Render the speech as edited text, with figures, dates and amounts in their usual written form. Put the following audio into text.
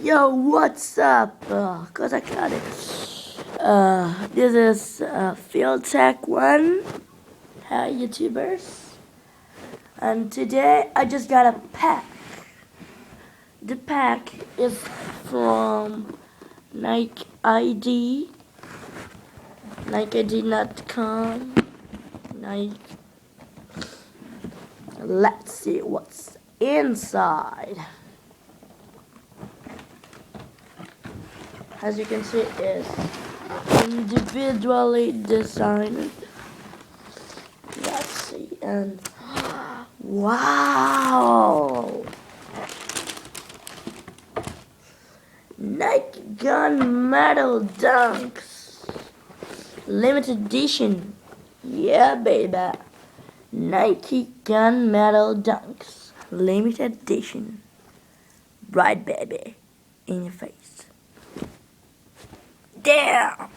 Yo, what's up? Cause I got it. This is Field Tech 1. Hi, YouTubers. And today I just got a pack. The pack is from Nike ID, NikeID.com. Nike. Let's see what's inside. As you can see, it's individually designed. Let's see, and wow! Nike Gunmetal Dunks, limited edition. Yeah, baby. Nike Gunmetal Dunks, limited edition. Right, baby, in your face. Damn!